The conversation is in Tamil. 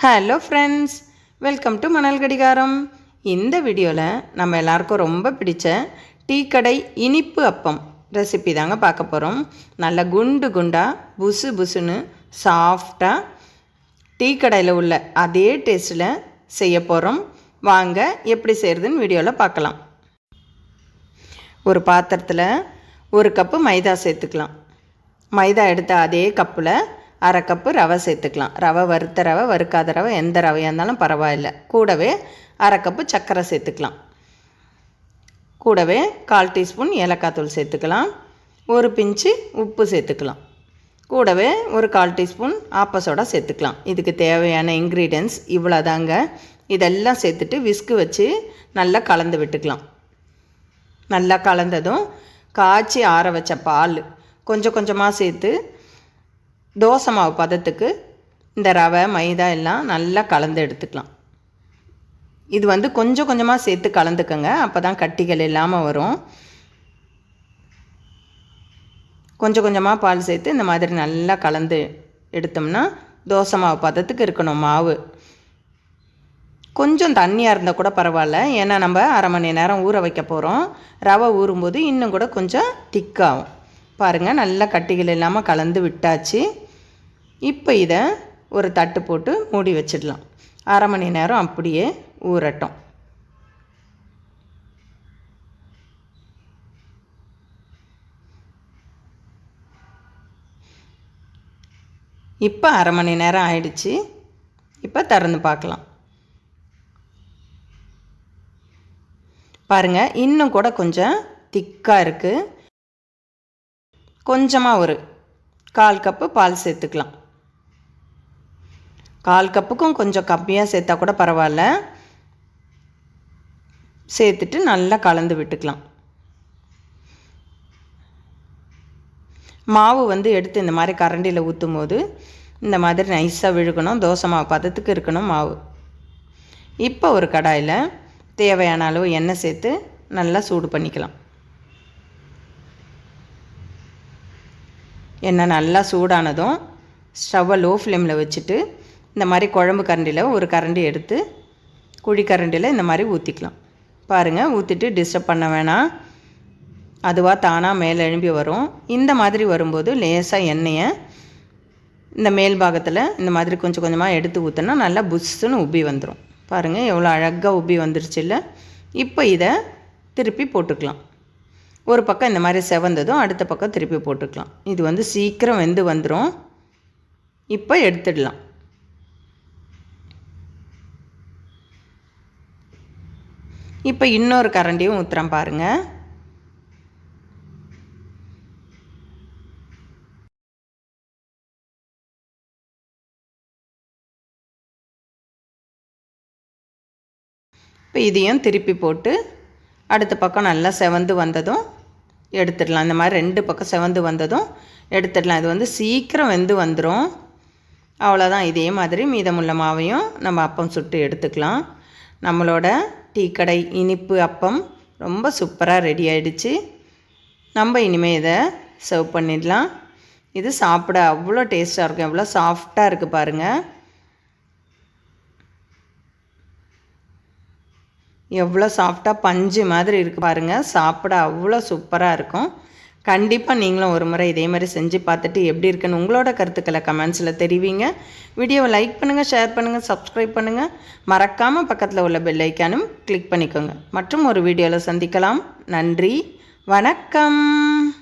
ஹலோ ஃப்ரெண்ட்ஸ், வெல்கம் டு மணல் கடிகாரம். இந்த வீடியோவில் நம்ம எல்லாருக்கும் ரொம்ப பிடிச்ச டீ கடை இனிப்பு அப்பம் ரெசிபி தாங்க பார்க்க போகிறோம். நல்ல குண்டு குண்டாக புசு புசுன்னு சாஃப்டாக டீ கடையில் உள்ள அதே டேஸ்ட்டில் செய்ய போகிறோம். வாங்க எப்படி செய்கிறதுன்னு வீடியோவில் பார்க்கலாம். ஒரு பாத்திரத்தில் 1 கப்பு மைதா சேர்த்துக்கலாம். மைதா எடுத்த அதே கப்பில் 1/2 கப்பு ரவை சேர்த்துக்கலாம். ரவை வறுத்த ரவை, வறுக்காத ரவை, எந்த ரவையாக இருந்தாலும் பரவாயில்லை. கூடவே 1/2 கப்பு சர்க்கரை சேர்த்துக்கலாம். கூடவே 1/4 டீஸ்பூன் ஏலக்காய் தூள் சேர்த்துக்கலாம். ஒரு பிஞ்சு உப்பு சேர்த்துக்கலாம். கூடவே ஒரு 1/4 டீஸ்பூன் ஆப்ப சோடா சேர்த்துக்கலாம். இதுக்கு தேவையான இன்க்ரீடியன்ட்ஸ் இவ்வளோதாங்க. இதெல்லாம் சேர்த்துட்டு விஸ்கு வச்சு நல்லா கலந்து விட்டுக்கலாம். நல்லா கலந்ததும் காய்ச்சி ஆற வச்ச பால் கொஞ்சம் கொஞ்சமாக சேர்த்து தோசை மாவு பதத்துக்கு இந்த ரவை மைதா எல்லாம் நல்லா கலந்து எடுத்துக்கலாம். இது கொஞ்சம் கொஞ்சமாக சேர்த்து கலந்துக்கங்க, அப்போ தான் கட்டிகள் இல்லாமல் வரும். கொஞ்சம் கொஞ்சமாக பால் சேர்த்து இந்த மாதிரி நல்லா கலந்து எடுத்தோம்னா தோசை மாவு பதத்துக்கு இருக்கணும் மாவு. கொஞ்சம் தண்ணியாக இருந்தால் கூட பரவாயில்ல, ஏன்னா நம்ம 1/2 மணி நேரம் ஊற வைக்க போகிறோம். ரவை ஊறும்போது இன்னும் கூட கொஞ்சம் திக்காகும். பாருங்கள், நல்லா கட்டிகள் இல்லாமல் கலந்து விட்டாச்சு. இப்போ இதை ஒரு தட்டு போட்டு மூடி வச்சிடலாம். 1/2 மணி நேரம் அப்படியே ஊறட்டும். இப்போ 1/2 மணி நேரம் ஆயிடுச்சு. இப்போ திறந்து பார்க்கலாம். பாருங்கள், இன்னும் கூட கொஞ்சம் திக்காக இருக்குது. கொஞ்சமாக ஒரு 1/4 கப்பு பால் சேர்த்துக்கலாம். 1/4 கப்புக்கும் கொஞ்சம் கம்மியாக சேர்த்தா கூட பரவாயில்ல. சேர்த்துட்டு நல்லா கலந்து விட்டுக்கலாம். மாவு எடுத்து இந்த மாதிரி கரண்டியில் ஊற்றும் போது இந்த மாதிரி நைஸாக விழுகணும். தோசை மாவு பதத்துக்கு இருக்கணும் மாவு. இப்போ ஒரு கடாயில் தேவையான அளவு எண்ணெய் சேர்த்து நல்லா சூடு பண்ணிக்கலாம். எண்ணெய் நல்லா சூடானதும் ஸ்டவ்வை லோ ஃப்ளேமில் வச்சுட்டு இந்த மாதிரி குழம்பு கரண்டியில் ஒரு கரண்டி எடுத்து குழி கரண்டியில் இந்த மாதிரி ஊற்றிக்கலாம். பாருங்கள், ஊற்றிட்டு டிஸ்டர்ப் பண்ண வேணாம், அதுவாக தானாக மேலே எழும்பி வரும். இந்த மாதிரி வரும்போது லேசாக எண்ணெயை இந்த மேல் பாகத்தில் இந்த மாதிரி கொஞ்சம் கொஞ்சமாக எடுத்து ஊற்றினா நல்லா புஷ்ஷுன்னு உப்பி வந்துடும். பாருங்கள், எவ்வளோ அழகாக உப்பி வந்துருச்சு இல்லை. இப்போ இதை திருப்பி போட்டுக்கலாம். ஒரு பக்கம் இந்த மாதிரி செவந்ததும் அடுத்த பக்கம் திருப்பி போட்டுக்கலாம். இது சீக்கிரம் வெந்து வந்துடும். இப்போ எடுத்துடலாம். இப்போ இன்னொரு கரண்டியும் ஊற்றுறேன் பாருங்கள். இப்போ இதையும் திருப்பி போட்டு அடுத்த பக்கம் நல்லா செவந்து வந்ததும் எடுத்துடலாம். இந்த மாதிரி 2 பக்கம் செவந்து வந்ததும் எடுத்துடலாம். இது சீக்கிரம் வெந்து வந்துடும். அவ்வளோதான். இதே மாதிரி மீதமுள்ள மாவையும் நம்ம அப்பம் சுட்டு எடுத்துக்கலாம். நம்மளோட டீ கடை இனிப்பு அப்பம் ரொம்ப சூப்பராக ரெடி ஆகிடுச்சு. நம்ம இனிமேல் இதை சர்வ் பண்ணிடலாம். இது சாப்பிட அவ்வளோ டேஸ்ட்டாக இருக்கும். எவ்வளோ சாஃப்டாக இருக்குது பாருங்கள். எவ்வளோ சாஃப்டாக பஞ்சு மாதிரி இருக்குது பாருங்கள். சாப்பிட அவ்வளோ சூப்பராக இருக்கும். கண்டிப்பாக நீங்களும் ஒரு முறை இதே மாதிரி செஞ்சு பார்த்துட்டு எப்படி இருக்குன்னு உங்களோட கருத்துக்களை கமெண்ட்ஸில் தெரிவிங்க. வீடியோவை லைக் பண்ணுங்கள், ஷேர் பண்ணுங்கள், சப்ஸ்கிரைப் பண்ணுங்கள். மறக்காமல் பக்கத்தில் உள்ள பெல் ஐக்கானும் கிளிக் பண்ணிக்கோங்க. மற்றும் ஒரு வீடியோவில் சந்திக்கலாம். நன்றி, வணக்கம்.